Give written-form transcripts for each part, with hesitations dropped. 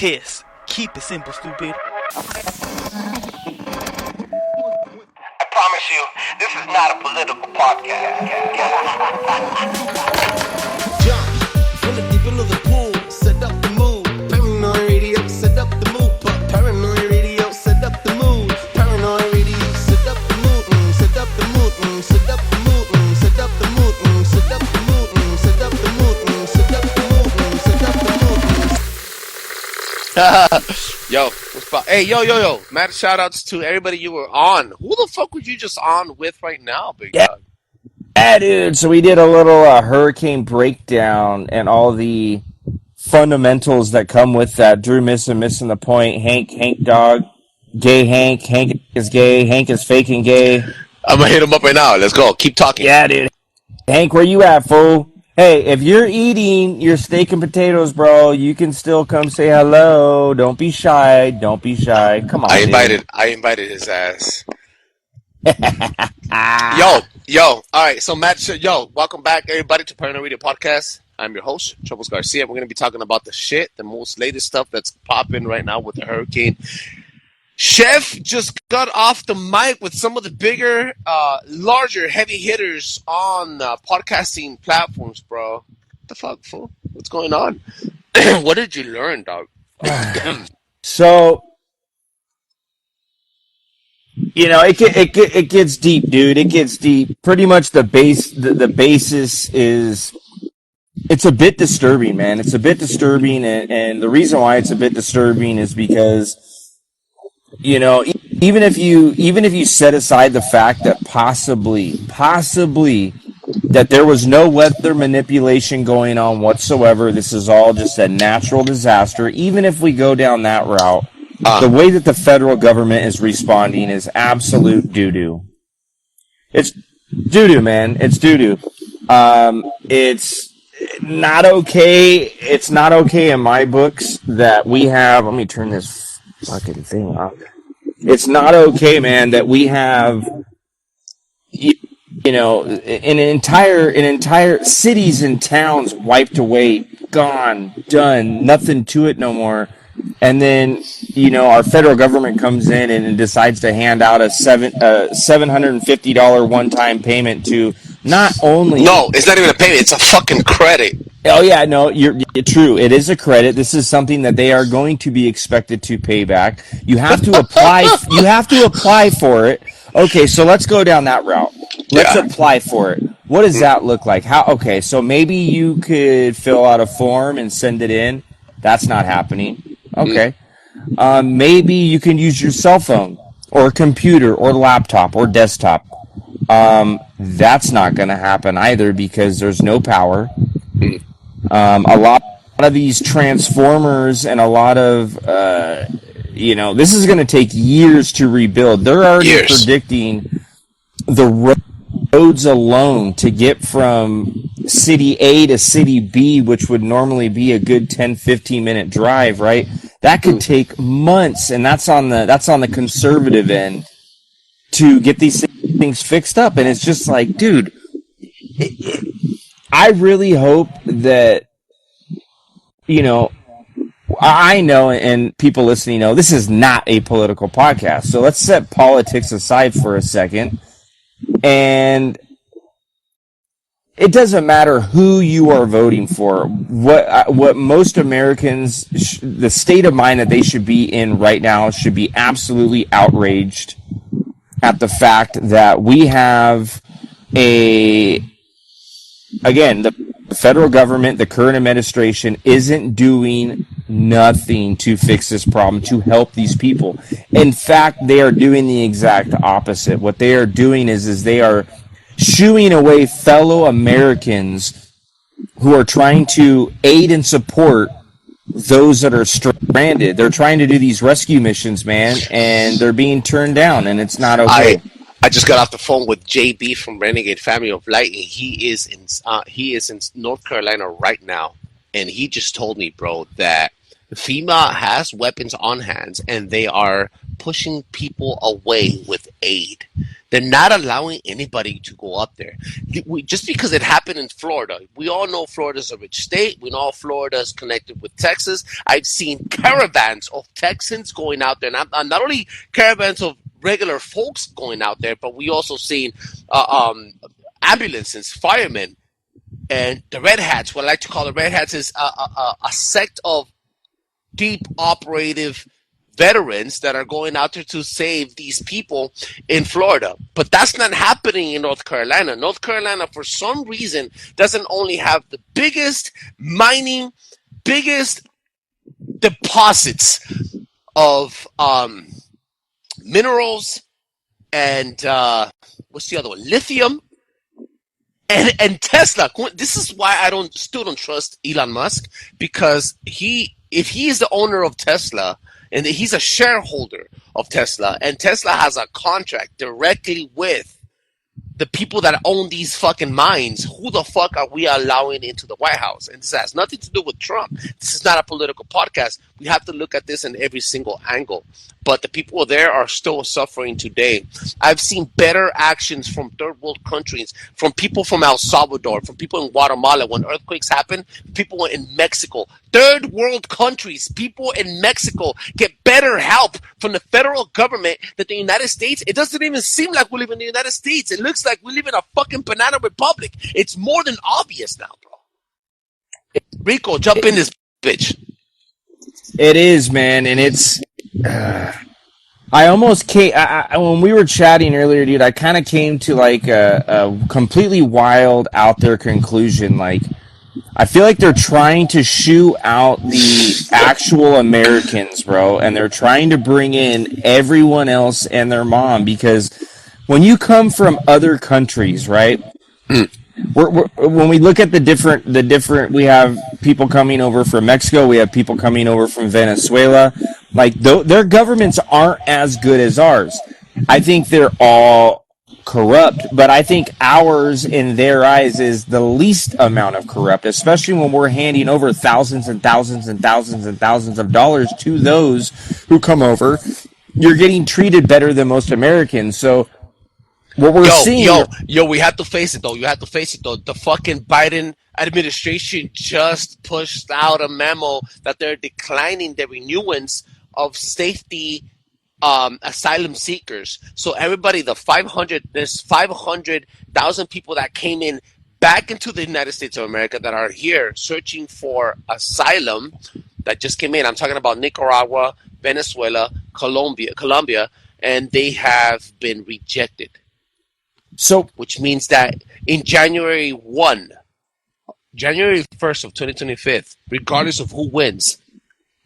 piss. Keep it simple, stupid. I promise you, this is not a political podcast. Jump from the deep into the pool, set up the mood. Paranoid radio, set up the mood. Paranoid radio, set up the mood. Paranoid radio, set up the mood. Set up the mood. Set up the mood. Set up the mood. Set up the mood. Set up the mood. Set up the mood. Set up the mood. Yo, what's up? Hey, yo. Mad shout outs to everybody you were on. Who the fuck would you just on with right now, big dog? Yeah, dude. So we did a little hurricane breakdown and all the fundamentals that come with that. Drew missing the point. Hank dog. Gay Hank is gay. Hank is faking gay. I'm gonna hit him up right now. Let's go. Keep talking. Yeah, dude. Hank, where you at, fool? Hey, if you're eating your steak and potatoes, bro, you can still come say hello. Don't be shy. Come on, I invited his ass. Yo. All right. So Matt, welcome back, everybody, to Paranoid Radio Podcast. I'm your host, Trebles Garcia. We're gonna be talking about the most latest stuff that's popping right now with the hurricane. Chef just got off the mic with some of the bigger, larger, heavy hitters on podcasting platforms, bro. What the fuck, fool? What's going on? What did you learn, dog? So, it gets deep, dude. It gets deep. Pretty much the basis is, it's a bit disturbing, man. It's a bit disturbing, and the reason why it's a bit disturbing is because, even if you set aside the fact that possibly that there was no weather manipulation going on whatsoever, this is all just a natural disaster. Even if we go down that route, the way that the federal government is responding is absolute doo-doo. It's doo-doo, man. It's doo-doo. It's not okay. It's not okay in my books that we have. Let me turn this fucking thing off. It's not okay, man, that we have, an entire cities and towns wiped away, gone, done, nothing to it no more. And then, our federal government comes in and decides to hand out a $750 one-time payment to not only... No, it's not even a payment. It's a fucking credit. Oh, yeah, no, you're true. It is a credit. This is something that they are going to be expected to pay back. You have to apply. You have to apply for it. Okay, so let's go down that route. Let's apply for it. What does that look like? Okay, so maybe you could fill out a form and send it in. That's not happening. Okay. Maybe you can use your cell phone or computer or laptop or desktop. That's not going to happen either because there's no power. A lot of these transformers and a lot of, this is going to take years to rebuild. They're already predicting the roads alone to get from city A to city B, which would normally be a good 10, 15-minute drive, right? That could take months, and that's on the conservative end to get these things fixed up. And it's just like, dude, I really hope that, I know, and people listening know, this is not a political podcast. So let's set politics aside for a second. And it doesn't matter who you are voting for. What most Americans, the state of mind that they should be in right now should be absolutely outraged at the fact that we have the federal government, the current administration, isn't doing nothing to fix this problem, to help these people. In fact, they are doing the exact opposite. What they are doing is they are shooing away fellow Americans who are trying to aid and support those that are stranded. They're trying to do these rescue missions, man, and they're being turned down, and it's not okay. I just got off the phone with JB from Renegade Family of Light, and he is in North Carolina right now, and he just told me, bro, that FEMA has weapons on hands, and they are pushing people away with aid. They're not allowing anybody to go up there. Just because it happened in Florida. We all know Florida's a rich state. We know Florida is connected with Texas. I've seen caravans of Texans going out there. Not only caravans of regular folks going out there, but we also seen ambulances, firemen, and the Red Hats. What I like to call the Red Hats is a sect of deep operative veterans that are going out there to save these people in Florida. But that's not happening in North Carolina. North Carolina, for some reason, doesn't only have the biggest deposits of minerals and what's the other one? Lithium and Tesla. This is why I still don't trust Elon Musk, because if he is the owner of Tesla, and he's a shareholder of Tesla, and Tesla has a contract directly with the people that own these fucking mines, who the fuck are we allowing into the White House? And this has nothing to do with Trump. This is not a political podcast. We have to look at this in every single angle. But the people there are still suffering today. I've seen better actions from third world countries, from people from El Salvador, from people in Guatemala when earthquakes happen, people in Mexico. Third world countries, people in Mexico get better help from the federal government than the United States. It doesn't even seem like we live in the United States. It looks like we live in a fucking banana republic. It's more than obvious now, bro. Rico, jump in this bitch. It is, man, and it's. I almost came. When we were chatting earlier, dude, I kind of came to like a completely wild, out there conclusion. Like, I feel like they're trying to shoo out the actual Americans, bro, and they're trying to bring in everyone else and their mom, because when you come from other countries, right? When we look at the different, we have people coming over from Mexico, we have people coming over from Venezuela. Like, their governments aren't as good as ours. I think they're all corrupt, but I think ours, in their eyes, is the least amount of corrupt, especially when we're handing over thousands and thousands and thousands and thousands of dollars to those who come over. You're getting treated better than most Americans, so what we're seeing... we have to face it, though. You have to face it, though. The fucking Biden administration just pushed out a memo that they're declining the renewance of safety asylum seekers. So everybody, there's 500,000 people that came in back into the United States of America that are here searching for asylum that just came in. I'm talking about Nicaragua, Venezuela, Colombia, and they have been rejected. So, which means that in January 1st of 2025, regardless of who wins,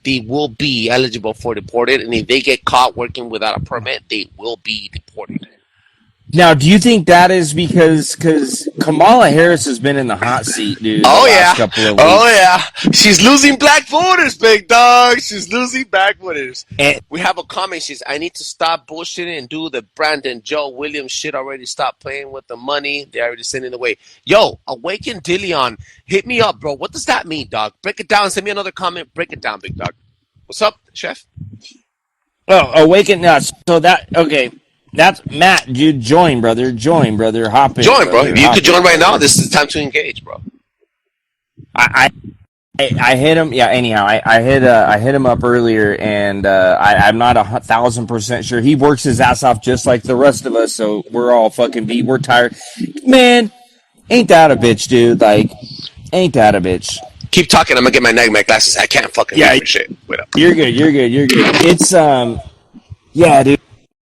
they will be eligible for deported, and if they get caught working without a permit, they will be deported. Now, do you think that is because Kamala Harris has been in the hot seat, dude? Couple of weeks. Oh yeah, she's losing black voters, big dog. She's losing black voters. And we have a comment. I need to stop bullshitting and do the Brandon Joe Williams shit already. Stop playing with the money. They're already sending it away. Yo, Awaken Dillion, hit me up, bro. What does that mean, dog? Break it down. Send me another comment. Break it down, big dog. What's up, chef? Oh, Awaken nuts. So that okay. That's Matt, dude. Join, brother. Hop in. Join, bro. You could join right now. This is the time to engage, bro. I hit him. Yeah. Anyhow, I hit him up earlier, and I'm not 1,000% sure. He works his ass off just like the rest of us, so we're all fucking beat. We're tired. Man, ain't that a bitch, dude? Like, ain't that a bitch? Keep talking. I'm gonna get my glasses. I can't fucking read for shit. Wait up. You're good. It's yeah, dude.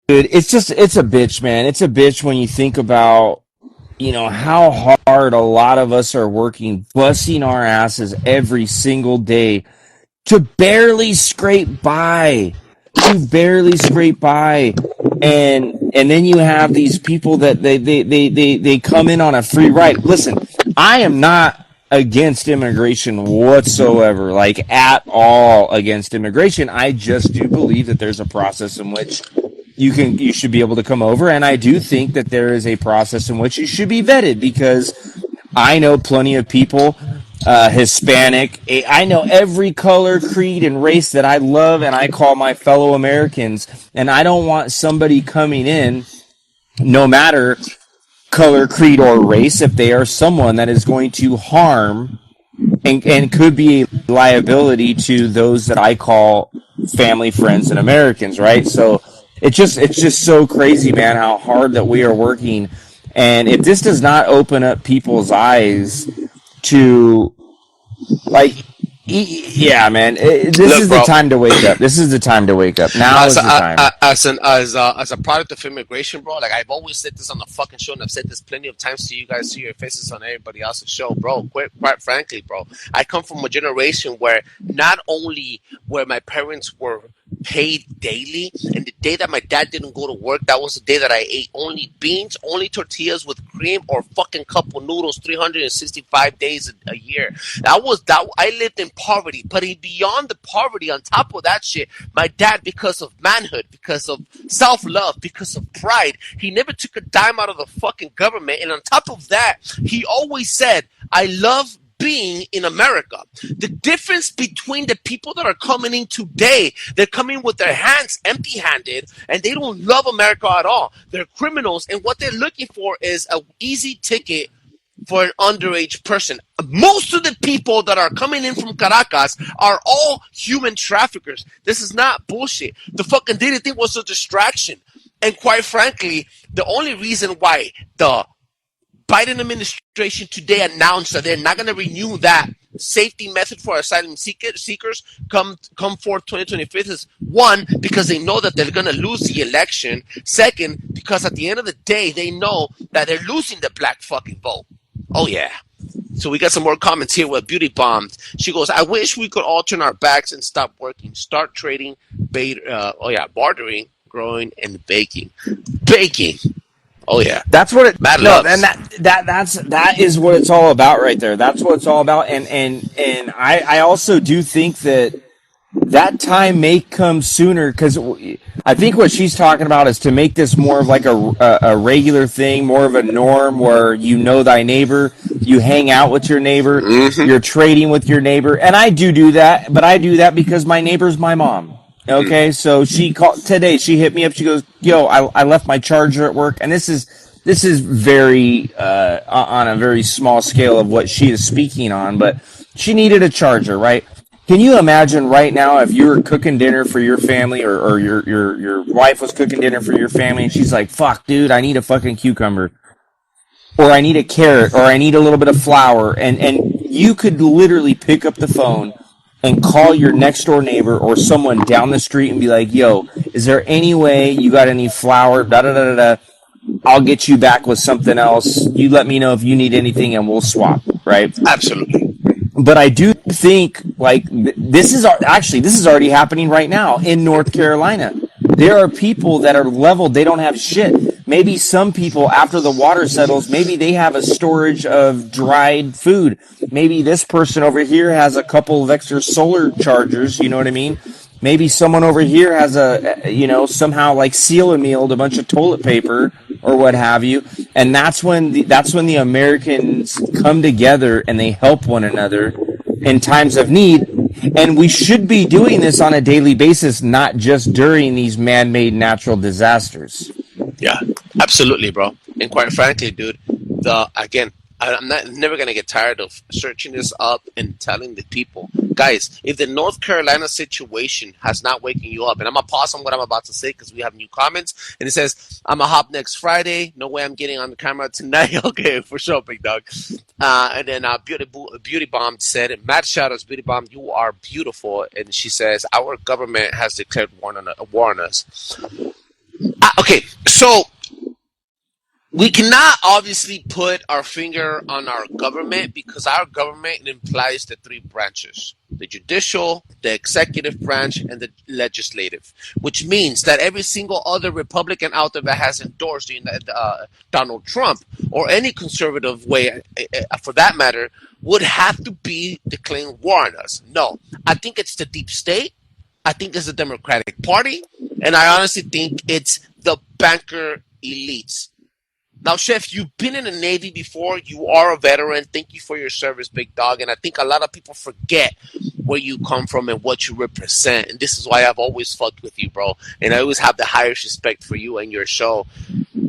Dude, it's a bitch, man. It's a bitch when you think about, how hard a lot of us are working, busting our asses every single day to barely scrape by. And then you have these people that they come in on a free ride. Listen, I am not against immigration whatsoever, like at all against immigration. I just do believe that there's a process in which you should be able to come over, and I do think that there is a process in which you should be vetted, because I know plenty of people, Hispanic, I know every color, creed, and race that I love and I call my fellow Americans, and I don't want somebody coming in no matter color, creed, or race, if they are someone that is going to harm and could be a liability to those that I call family, friends, and Americans, right? So it's just so crazy, man, how hard that we are working. And if this does not open up people's eyes to, like, yeah, man, this Look, is the bro. time to wake up. This is the time to wake up. Now is the time. As a product of immigration, bro, like I've always said this on the fucking show, and I've said this plenty of times to you guys, to your faces on everybody else's show, bro. Quite frankly, bro, I come from a generation where not only were my parents were paid daily, and the day that my dad didn't go to work, that was the day that I ate only beans, only tortillas with cream, or fucking cup of noodles 365 days a year. I lived in poverty, but beyond the poverty, on top of that shit, my dad, because of manhood, because of self-love, because of pride, he never took a dime out of the fucking government. And on top of that, he always said, I love being in America. The difference between the people that are coming in today, they're coming with their hands empty-handed, and they don't love America at all. They're criminals, and what they're looking for is an easy ticket for an underage person. Most of the people that are coming in from Caracas are all human traffickers. This is not bullshit. The fucking dating thing was a distraction. And quite frankly, the only reason why the Biden administration today announced that they're not going to renew that safety method for asylum seekers come forth 2025 is, one, because they know that they're going to lose the election. Second, because at the end of the day, they know that they're losing the black fucking vote. Oh, yeah. So we got some more comments here with Beauty Bombed. She goes, I wish we could all turn our backs and stop working. Start trading, bartering, growing, and baking. Baking. Oh yeah, that's what it. Mad No, loves. and that is what it's all about right there. That's what it's all about. And I also do think that time may come sooner, because I think what she's talking about is to make this more of like a regular thing, more of a norm where you know thy neighbor, you hang out with your neighbor, you're trading with your neighbor, and I do that, but I do that because my neighbor's my mom. Okay, so she called today. She hit me up. She goes, "Yo, I left my charger at work," and this is very on a very small scale of what she is speaking on. But she needed a charger, right? Can you imagine right now if you were cooking dinner for your family, or your wife was cooking dinner for your family, and she's like, "Fuck, dude, I need a fucking cucumber, or I need a carrot, or I need a little bit of flour," and you could literally pick up the phone and call your next door neighbor or someone down the street and be like, "Yo, is there any way you got any flour? Da da da da. I'll get you back with something else. You let me know if you need anything, and we'll swap." Right? Absolutely. But I do think, like, this is already happening right now in North Carolina. There are people that are leveled; they don't have shit. Maybe some people, after the water settles, maybe they have a storage of dried food. Maybe this person over here has a couple of extra solar chargers, you know what I mean? Maybe someone over here has somehow like seal-a-mealed a bunch of toilet paper or what have you. And that's when the Americans come together and they help one another in times of need. And we should be doing this on a daily basis, not just during these man-made natural disasters. Yeah, absolutely, bro. And quite frankly, dude, I'm never gonna get tired of searching this up and telling the people, guys, if the North Carolina situation has not waken you up, and I'm gonna pause on what I'm about to say because we have new comments, and it says, "I'm a hop next Friday. No way I'm getting on the camera tonight." Okay, for sure, big dog. And then Beauty Bomb said, "Mad shout-outs, Beauty Bomb. You are beautiful." And she says, "Our government has declared war on us." Okay, so we cannot obviously put our finger on our government, because our government implies the three branches: the judicial, the executive branch, and the legislative, which means that every single other Republican out there that has endorsed Donald Trump, or any conservative way for that matter, would have to be declaring war on us. No, I think it's the deep state. I think it's the Democratic Party, and I honestly think it's the banker elites. Now, Chef, you've been in the Navy before. You are a veteran. Thank you for your service, big dog. And I think a lot of people forget where you come from and what you represent. And this is why I've always fucked with you, bro. And I always have the highest respect for you and your show.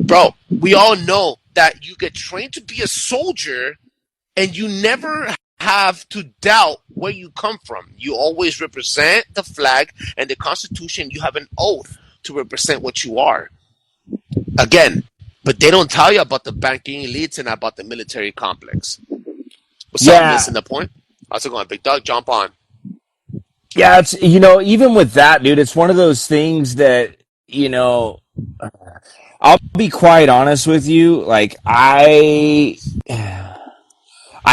Bro, we all know that you get trained to be a soldier and you never have to doubt where you come from. You always represent the flag and the Constitution. You have an oath to represent what you are. Again, but they don't tell you about the banking elites and about the military complex. What's up, missing the point? How's it going, big dog? Jump on. Yeah, it's, you know, even with that, dude, it's one of those things that, you know, I'll be quite honest with you. Like, I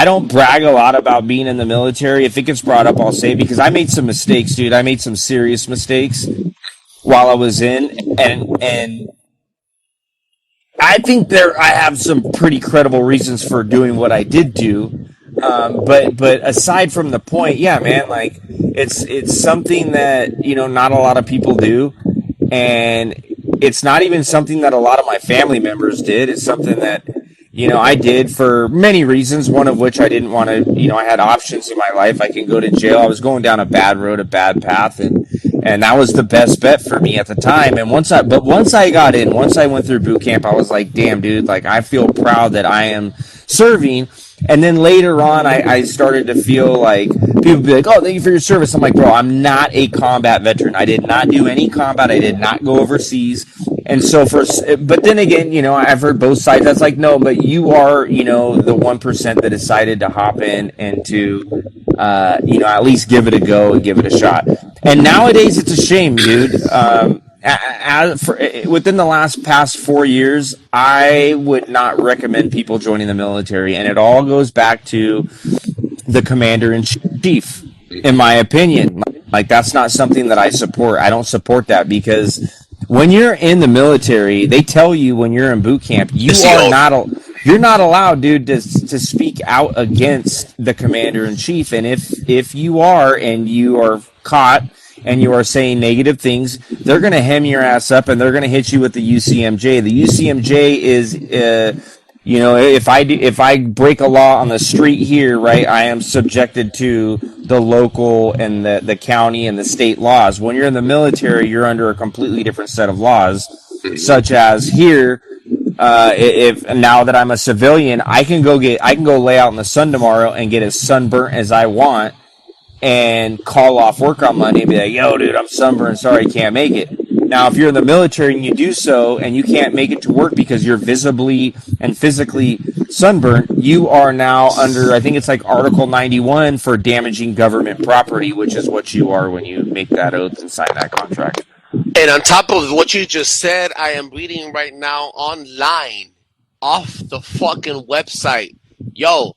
don't brag a lot about being in the military. If it gets brought up, I'll say it, because I made some mistakes, dude. I made some serious mistakes while I was in, and I think I have some pretty credible reasons for doing what I did do. But aside from the point, yeah, man, like it's something that, you know, not a lot of people do, and it's not even something that a lot of my family members did. It's something that, you know, I did for many reasons, one of which I didn't want to, you know, I had options in my life. I can go to jail. I was going down a bad road, a bad path, and that was the best bet for me at the time. And once I got in, once I went through boot camp, I was like, damn, dude, like I feel proud that I am serving. And then later on, I started to feel like people would be like, oh, thank you for your service. I'm like, bro, I'm not a combat veteran. I did not do any combat. I did not go overseas. And so but then again, you know, I've heard both sides. That's like, no, but you are, you know, the 1% that decided to hop in and to, you know, at least give it a go and give it a shot. And nowadays it's a shame, dude. Within the past 4 years, I would not recommend people joining the military, and it all goes back to the commander-in-chief, in my opinion. Like, that's not something that I support. I don't support that, because when you're in the military, they tell you when you're in boot camp, you're not allowed, dude, to speak out against the commander-in-chief. And if you are, and you are caught and you are saying negative things, they're going to hem your ass up and they're going to hit you with the UCMJ. The UCMJ is, you know, if I break a law on the street here, right, I am subjected to the local and the county and the state laws. When you're in the military, you're under a completely different set of laws, such as here. If now that I'm a civilian, I can go lay out in the sun tomorrow and get as sunburnt as I want, and call off work on Monday and be like, yo, dude, I'm sunburned, sorry, can't make it. Now, if you're in the military and you do so and you can't make it to work because you're visibly and physically sunburned, you are now under, I think it's like Article 91 for damaging government property, which is what you are when you make that oath and sign that contract. And on top of what you just said, I am reading right now online off the fucking website. Yo,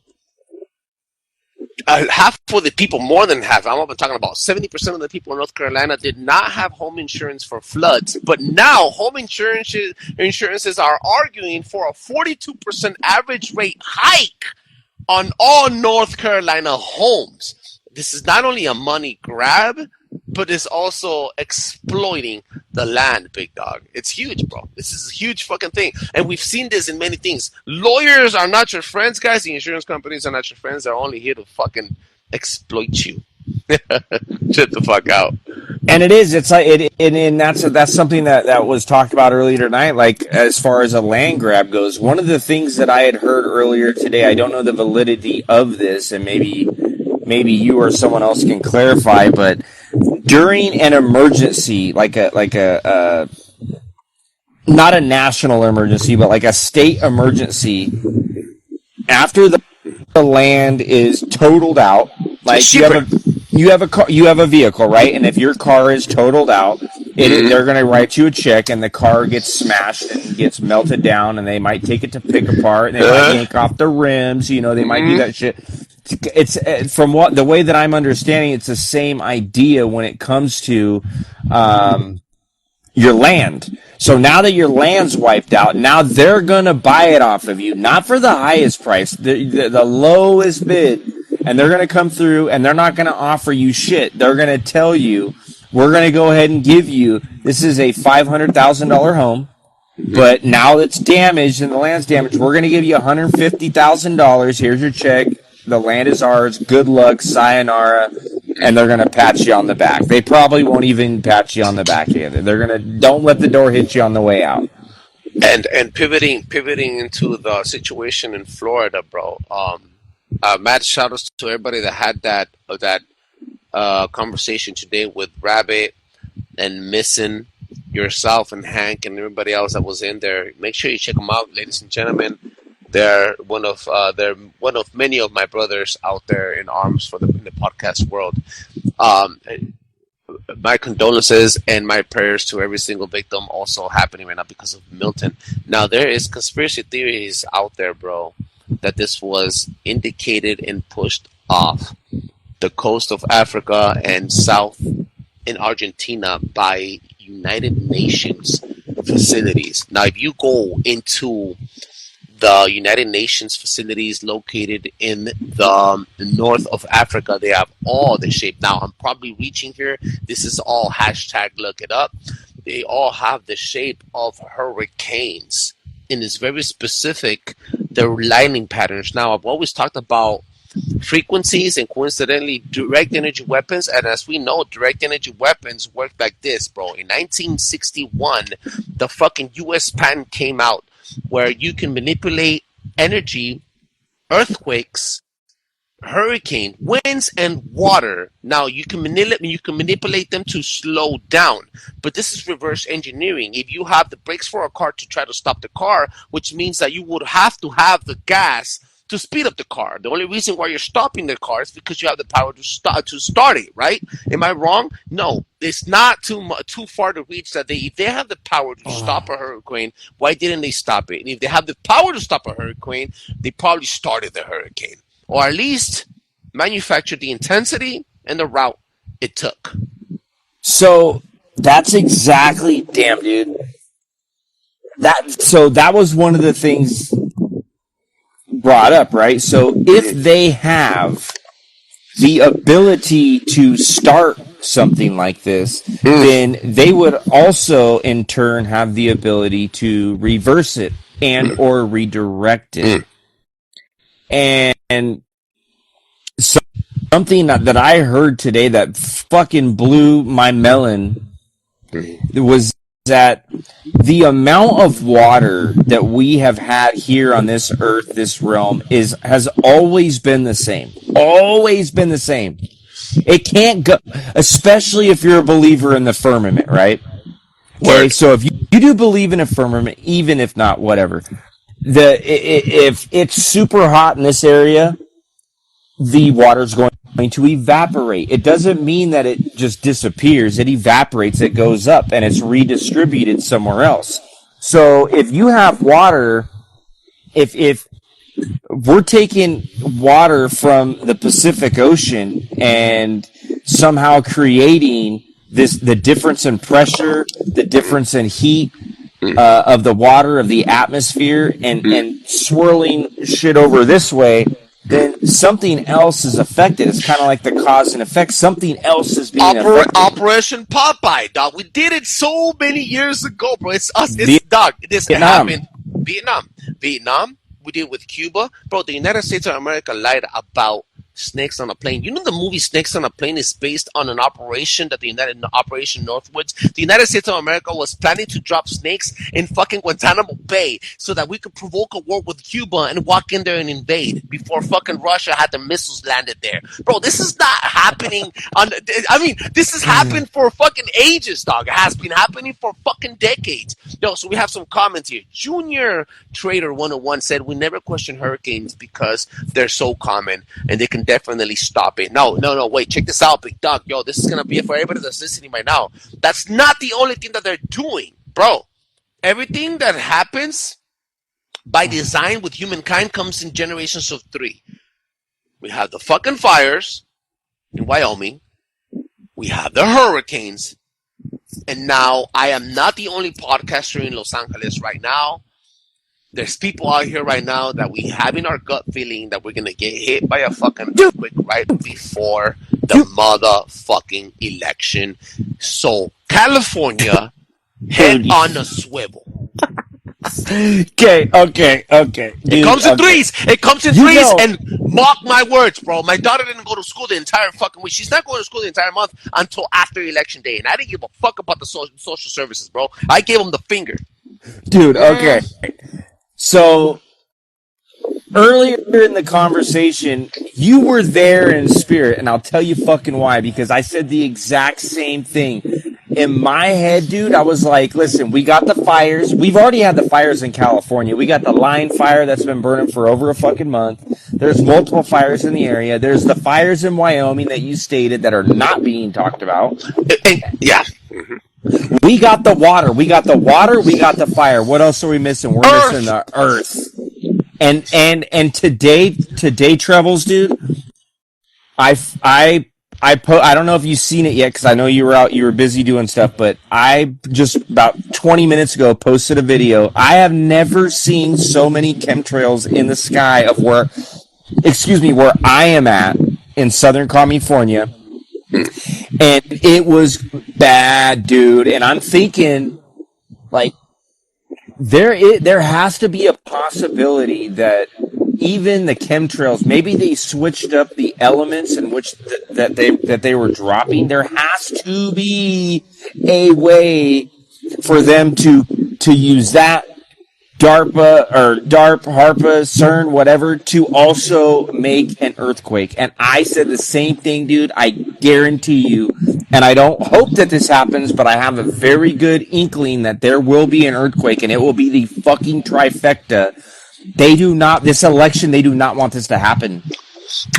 half of the people, more than half, I'm talking about 70% of the people in North Carolina did not have home insurance for floods. But now home insurances are arguing for a 42% average rate hike on all North Carolina homes. This is not only a money grab, but it's also exploiting the land, big dog. It's huge, bro. This is a huge fucking thing. And we've seen this in many things. Lawyers are not your friends, guys. The insurance companies are not your friends. They're only here to fucking exploit you. Shut the fuck out. And it is. It's like and that's something that was talked about earlier tonight. Like, as far as a land grab goes, one of the things that I had heard earlier today, I don't know the validity of this, and maybe you or someone else can clarify, but during an emergency, like a not a national emergency, but like a state emergency, after the land is totaled out, like you have a vehicle, right? And if your car is totaled out, they're going to write you a check, and the car gets smashed and gets melted down, and they might take it to pick apart, and they might yank off the rims, you know, they might do that shit. It's from the way that I'm understanding, it's the same idea when it comes to your land. So now that your land's wiped out, now they're gonna buy it off of you, not for the highest price, the lowest bid, and they're gonna come through and they're not gonna offer you shit. They're gonna tell you, we're gonna go ahead and give you, this is a $500,000 home, but now it's damaged and the land's damaged. We're gonna give you $150,000. Here's your check. The land is ours. Good luck, sayonara, and they're gonna pat you on the back. They probably won't even pat you on the back either. They're gonna, don't let the door hit you on the way out. And pivoting into the situation in Florida, bro. Mad shout outs to everybody that had that conversation today with Rabbit and Missing, yourself and Hank and everybody else that was in there. Make sure you check them out, ladies and gentlemen. They're one of many of my brothers out there in arms for in the podcast world. My condolences and my prayers to every single victim also happening right now because of Milton. Now, there is conspiracy theories out there, bro, that this was indicated and pushed off the coast of Africa and south in Argentina by United Nations facilities. Now, if you go into the United Nations facilities located in the north of Africa, they have all the shape. Now, I'm probably reaching here. This is all hashtag look it up. They all have the shape of hurricanes. And it's very specific, their lightning patterns. Now, I've always talked about frequencies and coincidentally direct energy weapons. And as we know, direct energy weapons work like this, bro. In 1961, the fucking U.S. patent came out where you can manipulate energy, earthquakes, hurricane, winds, and water. Now you can manipulate them to slow down, but this is reverse engineering. If you have the brakes for a car to try to stop the car, which means that you would have to have the gas to speed up the car. The only reason why you're stopping the car is because you have the power to start it, right? Am I wrong? No, it's not too far to reach that if they have the power to stop a hurricane, why didn't they stop it? And if they have the power to stop a hurricane, they probably started the hurricane, or at least manufactured the intensity and the route it took. So that's exactly, damn, dude. That was one of the things brought up, right? So if they have the ability to start something like this, then they would also in turn have the ability to reverse it and or redirect it. And something that I heard today that fucking blew my melon was that the amount of water that we have had here on this earth, this realm, has always been the same. Always been the same. It can't go, especially if you're a believer in the firmament, right? Okay, so if you do believe in a firmament, even if not, whatever. If it's super hot in this area, the water's going to evaporate. It doesn't mean that it just disappears. It evaporates, it goes up, and it's redistributed somewhere else. So if you have water, if we're taking water from the Pacific Ocean and somehow creating the difference in pressure, the difference in heat of the water, of the atmosphere, and swirling shit over this way, then something else is affected. It's kind of like the cause and effect. Something else is being affected. Operation Popeye, dog. We did it so many years ago, bro. It's us. It's dog. This happened. Vietnam. We did it with Cuba, bro. The United States of America lied about snakes on a plane. You know the movie Snakes on a Plane is based on an operation that Operation Northwoods. The United States of America was planning to drop snakes in fucking Guantanamo Bay so that we could provoke a war with Cuba and walk in there and invade before fucking Russia had the missiles landed there. Bro, this is not happening this has happened for fucking ages, dog. It has been happening for fucking decades. Yo, so we have some comments here. Junior Trader 101 said, we never question hurricanes because they're so common and they can definitely stop it. No, wait, check this out, big dog. Yo, this is going to be for everybody that's listening right now. That's not the only thing that they're doing, bro. Everything that happens by design with humankind comes in generations of 3. We have the fucking fires in Wyoming. We have the hurricanes. And now I am not the only podcaster in Los Angeles right now. There's people out here right now that we have in our gut feeling that we're going to get hit by a fucking earthquake right before the motherfucking election. So, California, head on a swivel. Okay. It comes in threes. It comes in threes, and mark my words, bro. My daughter didn't go to school the entire fucking week. She's not going to school the entire month until after election day. And I didn't give a fuck about the social services, bro. I gave them the finger. Dude, okay. So earlier in the conversation, you were there in spirit, and I'll tell you fucking why, because I said the exact same thing. In my head, dude, I was like, listen, we got the fires. We've already had the fires in California. We got the line fire that's been burning for over a fucking month. There's multiple fires in the area. There's the fires in Wyoming that you stated that are not being talked about. Yeah. We got the water. We got the water. We got the fire. What else are we missing? We're missing the earth. And today, Trebles, dude, I don't know if you've seen it yet because I know you were busy doing stuff, but I just about 20 minutes ago posted a video. I have never seen so many chemtrails in the sky of where I am at in Southern California. And it was bad, dude. And I'm thinking, like, there has to be a possibility that even the chemtrails, maybe they switched up the elements in which that they were dropping. There has to be a way for them to use that DARPA, HARPA, CERN, whatever, to also make an earthquake. And I said the same thing, dude. I guarantee you. And I don't hope that this happens, but I have a very good inkling that there will be an earthquake, and it will be the fucking trifecta. This election, they do not want this to happen.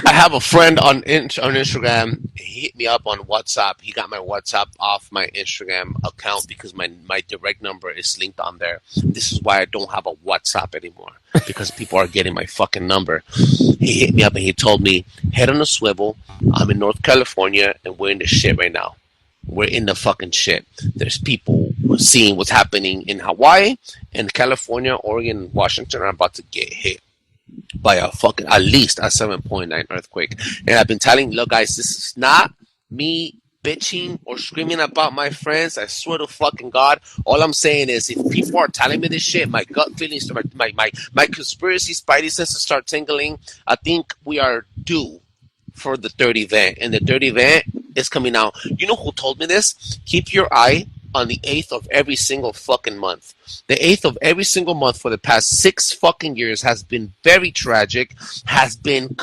I have a friend on Instagram. He hit me up on WhatsApp. He got my WhatsApp off my Instagram account because my direct number is linked on there. This is why I don't have a WhatsApp anymore, because people are getting my fucking number. He hit me up and he told me, head on a swivel. I'm in North California and we're in the shit right now. We're in the fucking shit. There's people seeing what's happening in Hawaii and California, Oregon, Washington are about to get hit by at least a 7.9 earthquake. And I've been telling, look guys, this is not me bitching or screaming about my friends. I swear to fucking God, all I'm saying is if people are telling me this shit, my gut feelings, my conspiracy spidey senses start tingling. I think we are due for the third event, and the third event is coming out. You know who told me this? Keep your eye on the 8th of every single fucking month. The 8th of every single month for the past 6 fucking years has been very tragic, has been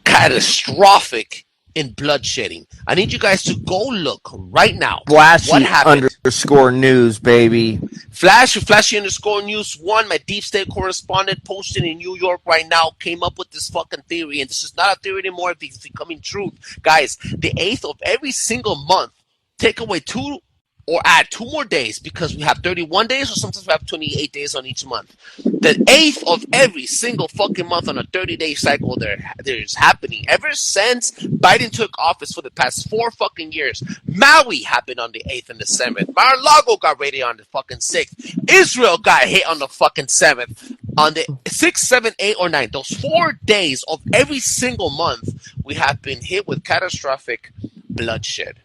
catastrophic in bloodshedding. I need you guys to go look right now. Flashy what happened. _news, baby. Flashy _news 1, my deep state correspondent posted in New York right now, came up with this fucking theory, and this is not a theory anymore, it's becoming truth. Guys, the 8th of every single month, take away 2 or add 2 more days, because we have 31 days or sometimes we have 28 days on each month. The 8th of every single fucking month on a 30-day cycle there's happening. Ever since Biden took office for the past 4 fucking years, Maui happened on the 8th and the 7th. Mar-a-Lago got raided on the fucking 6th. Israel got hit on the fucking 7th. On the 6th, 7th, 8th, or 9th, those 4 days of every single month, we have been hit with catastrophic bloodshed.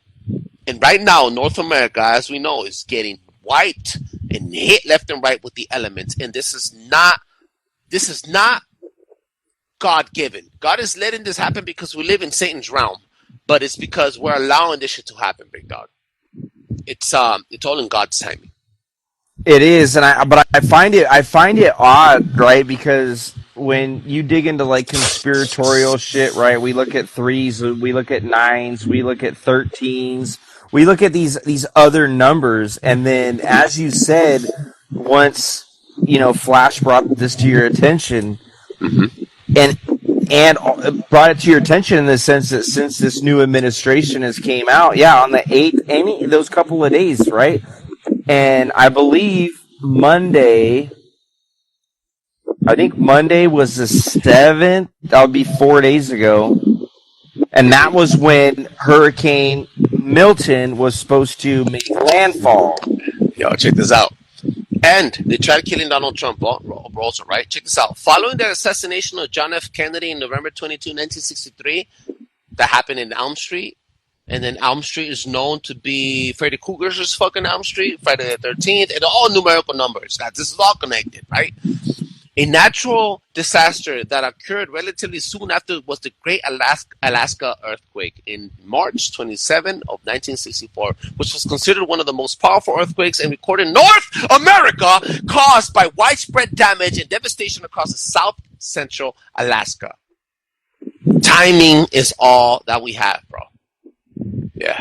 And right now, North America, as we know, is getting wiped and hit left and right with the elements. And this is not God-given. God is letting this happen because we live in Satan's realm. But it's because we're allowing this shit to happen, big dog. It's all in God's timing. It is, and I find it odd, right? Because when you dig into like conspiratorial shit, right? We look at 3s, we look at 9s, we look at 13s. We look at these other numbers, and then, as you said, once Flash brought this to your attention, and brought it to your attention in the sense that since this new administration has came out, on the 8th, those couple of days, right? And I believe Monday was the 7th. That would be 4 days ago. And that was when Hurricane Milton was supposed to make landfall. Yo, check this out. And they tried killing Donald Trump also, right? Check this out. Following the assassination of John F. Kennedy in November 22, 1963, that happened in Elm Street. And then Elm Street is known to be Freddy Krueger's fucking Elm Street, Friday the 13th, and all numerical numbers. Guys, this is all connected, right? A natural disaster that occurred relatively soon after was the Great Alaska Earthquake in March 27 of 1964, which was considered one of the most powerful earthquakes in recorded North America, caused by widespread damage and devastation across the south central Alaska. Timing is all that we have, bro. Yeah.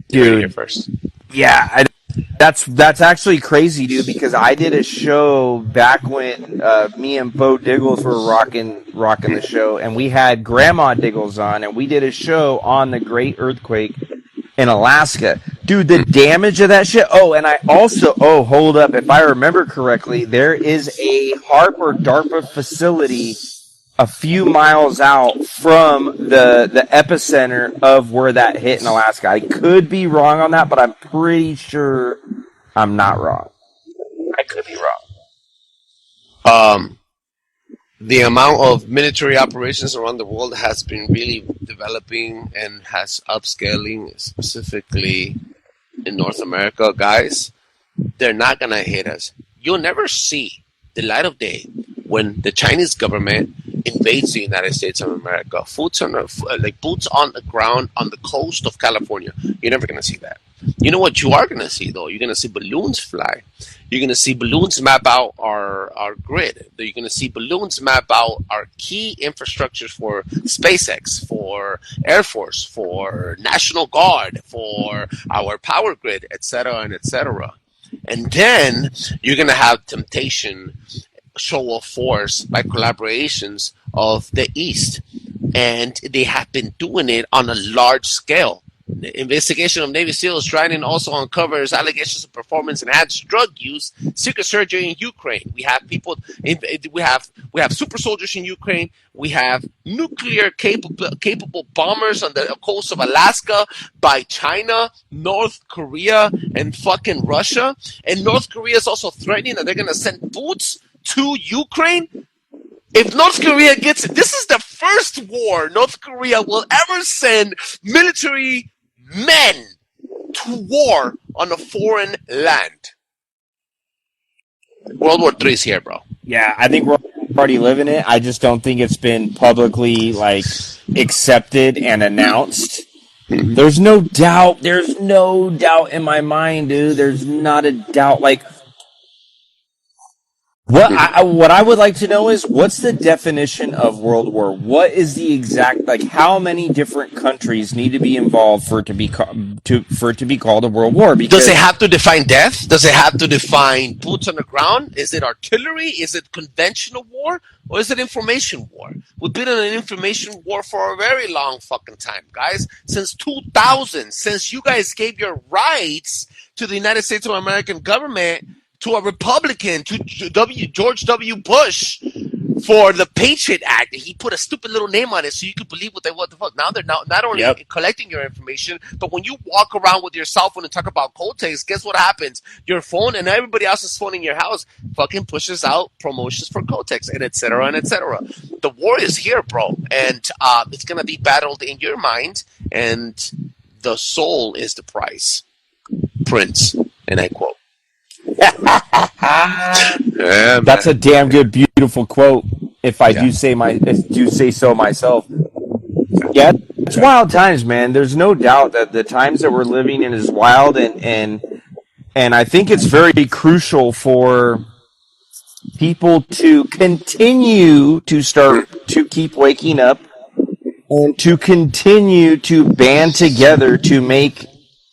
You're here first. Yeah, that's actually crazy, dude, because I did a show back when me and Bo Diggles were rocking the show, and we had Grandma Diggles on, and we did a show on the Great Earthquake in Alaska. Dude, the damage of that shit. Oh, and I also, hold up, if I remember correctly, there is a HARP or DARPA facility a few miles out from the epicenter of where that hit in Alaska. I could be wrong on that, but I'm pretty sure I'm not wrong. I could be wrong. The amount of military operations around the world has been really developing and has upscaling, specifically in North America. Guys, they're not going to hit us. You'll never see the light of day when the Chinese government invades the United States of America. Boots on the ground on the coast of California. You're never going to see that. You know what you are going to see, though? You're going to see balloons fly. You're going to see balloons map out our grid. You're going to see balloons map out our key infrastructures for SpaceX, for Air Force, for National Guard, for our power grid, etc., and etc. And then you're going to have temptation show of force by collaborations of the East. And they have been doing it on a large scale. The investigation of Navy SEALs training also uncovers allegations of performance-enhanced drug use, secret surgery in Ukraine. We have people. We have super soldiers in Ukraine. We have nuclear capable bombers on the coast of Alaska by China, North Korea, and fucking Russia. And North Korea is also threatening that they're going to send boots to Ukraine. If North Korea gets it, this is the first war North Korea will ever send military men to war on a foreign land. World War III is here, bro. Yeah, I think we're already living it. I just don't think it's been publicly accepted and announced. There's no doubt. There's no doubt in my mind, dude. There's not a doubt. What I would like to know is, what's the definition of World War? What is the exact, how many different countries need to be involved for it to be called a World War? Because does it have to define death? Does it have to define boots on the ground? Is it artillery? Is it conventional war? Or is it information war? We've been in an information war for a very long fucking time, guys. Since 2000, since you guys gave your rights to the United States of American government, to a Republican, to George W. Bush, for the Patriot Act. He put a stupid little name on it so you could believe what the fuck. Now they're not only collecting your information, but when you walk around with your cell phone and talk about Kotex, guess what happens? Your phone and everybody else's phone in your house fucking pushes out promotions for Kotex, and et cetera, and et cetera. The war is here, bro, and it's going to be battled in your mind, and the soul is the price. Prince, and I quote. Yeah, that's a damn good, beautiful quote. If I do say so myself. Yeah, it's wild times, man. There's no doubt that the times that we're living in is wild, and I think it's very crucial for people to continue to keep waking up and to continue to band together to make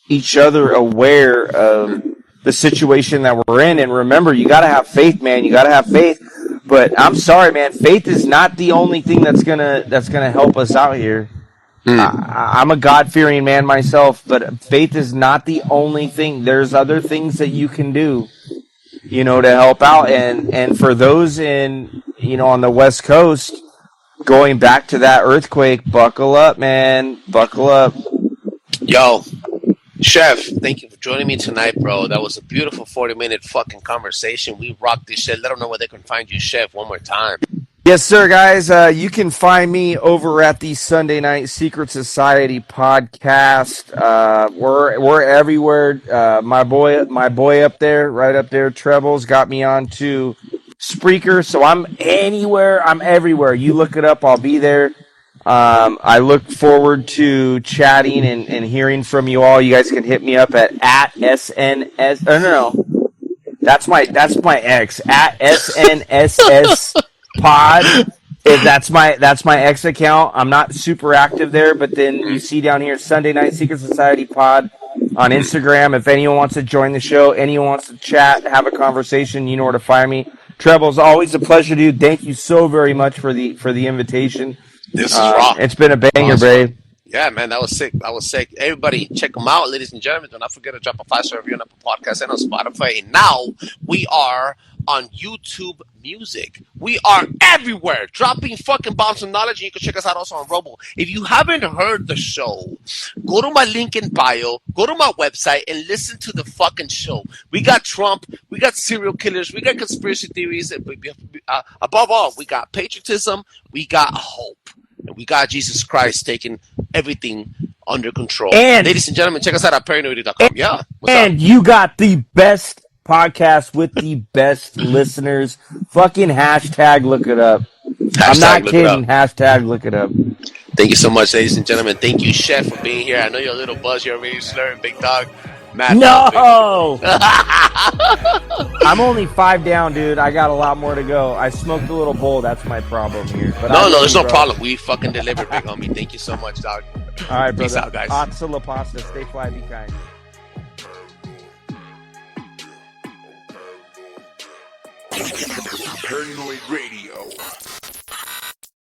each other aware of the situation that we're in. And remember, you got to have faith, man. You got to have faith. But I'm sorry, man. Faith is not the only thing that's gonna help us out here. I'm a God-fearing man myself, but faith is not the only thing. There's other things that you can do, to help out. And for those in, on the West Coast, going back to that earthquake, buckle up, man. Buckle up. Yo, Chef, thank you for joining me tonight, bro. That was a beautiful 40-minute fucking conversation. We rocked this shit. Let them know where they can find you, Chef, one more time. Yes, sir, guys. You can find me over at the Sunday Night Secret Society podcast. We're everywhere. My boy up there, right up there, Trebles, got me on to Spreaker. So I'm anywhere. I'm everywhere. You look it up. I'll be there. I look forward to chatting and hearing from you all. You guys can hit me up at SNS. No. That's my ex at SNSS pod. If that's my ex account. I'm not super active there, but then you see down here Sunday Night Secret Society pod on Instagram. If anyone wants to join the show, anyone wants to chat, have a conversation, you know where to find me. Trebles, always a pleasure, dude. Thank you so very much for the invitation. This is raw. It's been a banger, Awesome. babe. Yeah, man, that was sick. That was sick. Everybody, check them out, ladies and gentlemen. Do not forget to drop a 5-star review on Apple Podcasts and on Spotify. And now we are on YouTube Music. We are everywhere, dropping fucking bombs of knowledge. And you can check us out also on Robo. If you haven't heard the show, go to my link in bio, go to my website, and listen to the fucking show. We got Trump, we got serial killers, we got conspiracy theories. Above all, we got patriotism, we got hope. And we got Jesus Christ taking everything under control. And ladies and gentlemen, check us out at paranoid.com. Yeah. What's and up? you got the best podcast with the best listeners. Fucking hashtag look it up. I'm not kidding. Hashtag look it up. Thank you so much, ladies and gentlemen. Thank you, Chef, for being here. I know you're a little buzzed. You're already slurring, big dog. Matt, no! I'm only 5 down, dude. I got a lot more to go. I smoked a little bowl. That's my problem here. But no, there's no problem. We fucking delivered, big homie. Thank you so much, dog. All right, brother. Peace out, guys. Otsa la pasta. Stay fly, be kind. Paranoid Radio.